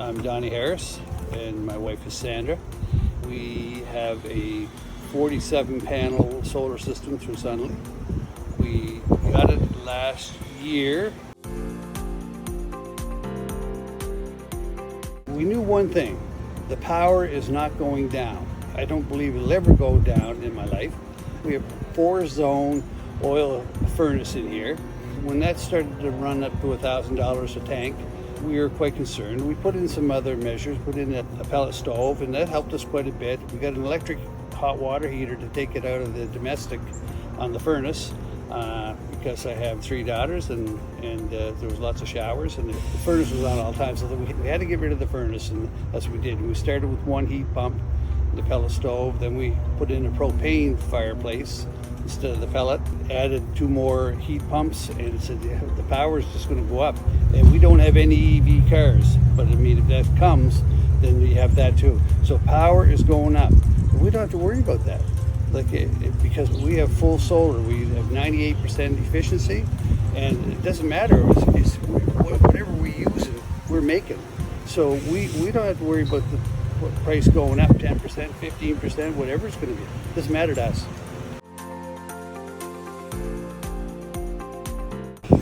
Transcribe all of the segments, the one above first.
I'm Donnie Harris, and my wife is Sandra. We have a 47-panel solar system through Sunley. We got it last year. We knew one thing: the power is not going down. I don't believe it'll ever go down in my life. We have a 4-zone oil furnace in here. When that started to run up to $1,000 a tank, we were quite concerned. We put in some other measures, put in a pellet stove, and that helped us quite a bit. We got an electric hot water heater to take it out of the domestic on the furnace because I have 3 daughters and there was lots of showers, and the furnace was on all the time, so we had to get rid of the furnace, and that's what we did. We started with one heat pump, the pellet stove, then we put in a propane fireplace instead of the pellet, added 2 more heat pumps, and said the power is just going to go up. And we don't have any EV cars, but I mean, if that comes, then you have that too. So power is going up. We don't have to worry about that, because we have full solar. We have 98% efficiency, and it doesn't matter. It's whatever we use, we're making. So we don't have to worry about the price going up 10%, 15%, whatever it's going to be. It doesn't matter to us.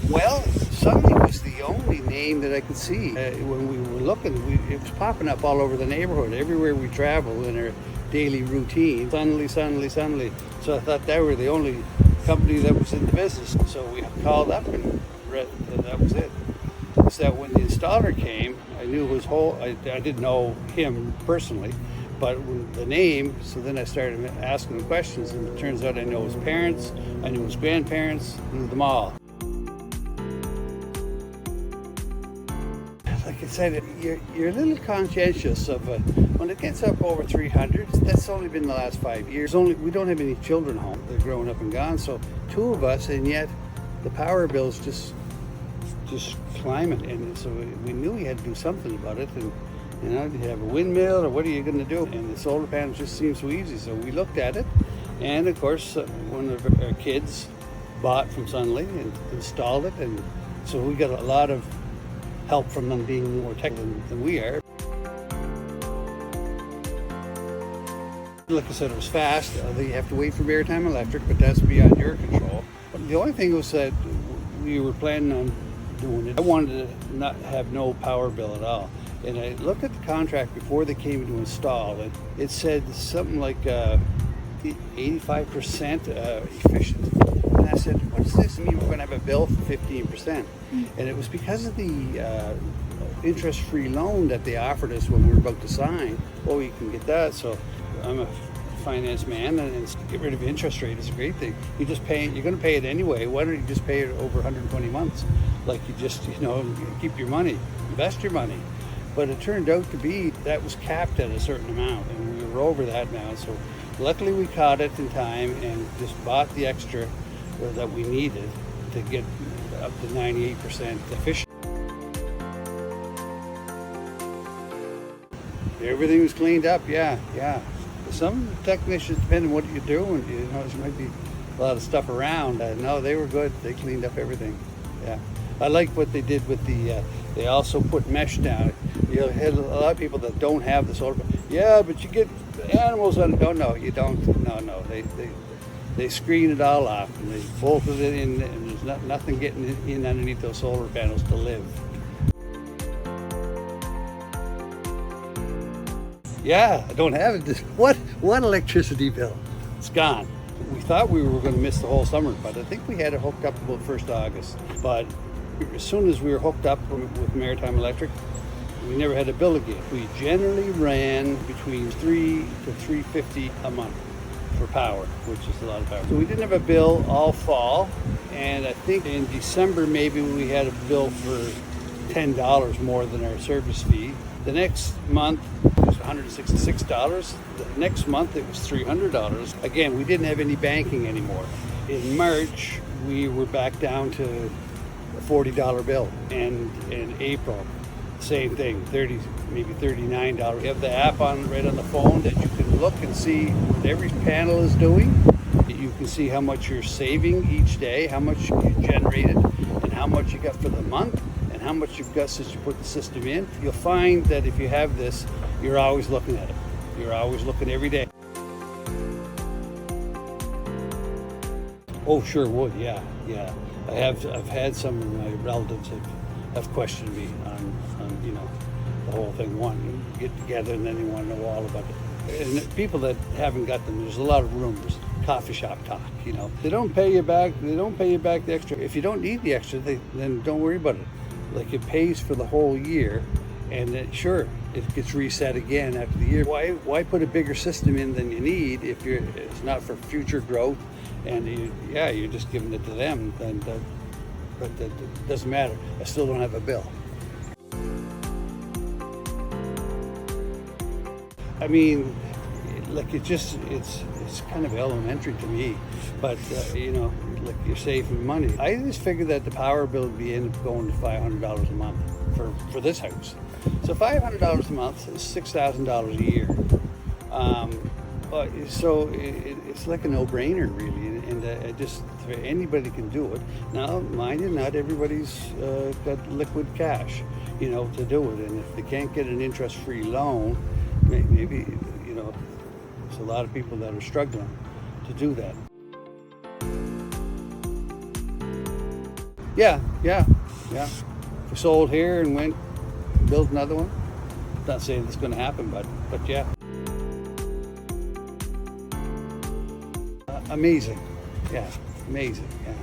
Well, Sunley was the only name that I could see. When we were looking, it was popping up all over the neighborhood, everywhere we travel in our daily routine. Sunley, Sunley, Sunley. So I thought they were the only company that was in the business. So we called up and read that was it. So that when the installer came, I knew his whole, I didn't know him personally, but the name, so then I started asking him questions, and it turns out I know his parents, I knew his grandparents, knew them all. Like I said, you're a little conscientious of when it gets up over 300. That's only been the last 5 years. We don't have any children home. They're growing up and gone. So 2 of us, and yet the power bill's just climbing. And so we knew we had to do something about it. And you have a windmill, or what are you going to do? And the solar panels just seem so easy. So we looked at it, and of course, one of our kids bought from Sunley and installed it, and so we got a lot of help from them being more technical than we are. Like I said, it was fast. You have to wait for Maritime Electric, but that's beyond your control. But the only thing was that we were planning on doing it. I wanted to not have no power bill at all. And I looked at the contract before they came to install it. It said something like 85% efficient. And I said, what does this mean? We're going to have a bill for 15%. And it was because of the interest-free loan that they offered us when we were about to sign. Oh, you can get that. So I'm a finance man, and get rid of interest rate is a great thing. You're going to pay it anyway. Why don't you just pay it over 120 months? Like you just, keep your money, invest your money. But it turned out to be that was capped at a certain amount, and we were over that now. So luckily we caught it in time and just bought the extra that we needed to get up to 98% efficient. Everything was cleaned up, yeah. Some technicians, depending on what you're doing, there might be a lot of stuff around. No, they were good. They cleaned up everything. Yeah, I like what they did with the. They also put mesh down. You had a lot of people that don't have the solar. Yeah, but you get animals on it. No, you don't. No. They screen it all off, and they bolted it in, and there's nothing getting in underneath those solar panels to live. Yeah, I don't have it. What electricity bill? It's gone. We thought we were going to miss the whole summer, but I think we had it hooked up about 1st August. But as soon as we were hooked up with Maritime Electric, we never had a bill again. We generally ran between $300 to $350 a month for power, which is a lot of power. So we didn't have a bill all fall, and I think in December maybe we had a bill for $10 more than our service fee. The next month it was $166. The next month it was $300. Again, we didn't have any banking anymore. In March, we were back down to a $40 bill. And in April, same thing, maybe $39. We have the app right on the phone that you can look and see what every panel is doing. You can see how much you're saving each day, how much you generated, and how much you got for the month, and how how much you've got since you put the system in. You'll find that if you have this, you're always looking at it. You're always looking every day. Oh, sure would, yeah. I've had some of my relatives have questioned me on the whole thing. One, get together and then they want to know all about it. And people that haven't got them, there's a lot of rumors, coffee shop talk. They don't pay you back. They don't pay you back the extra. If you don't need the extra, then don't worry about it. Like, it pays for the whole year, and sure, it gets reset again after the year. Why put a bigger system in than you need if it's not for future growth? And you're just giving it to them. But that doesn't matter. I still don't have a bill. I mean, like, it's kind of elementary to me, but like, you're saving money. I just figured that the power bill would end up going to $500 a month for this house. So $500 a month is $6,000 a year. So it's like a no-brainer, really, and just anybody can do it. Now, mind you, not everybody's got liquid cash, to do it, and if they can't get an interest-free loan, maybe there's a lot of people that are struggling to do that. Yeah. If we sold here and went build another one, not saying it's going to happen, but yeah. Amazing. Yeah, amazing. Yeah.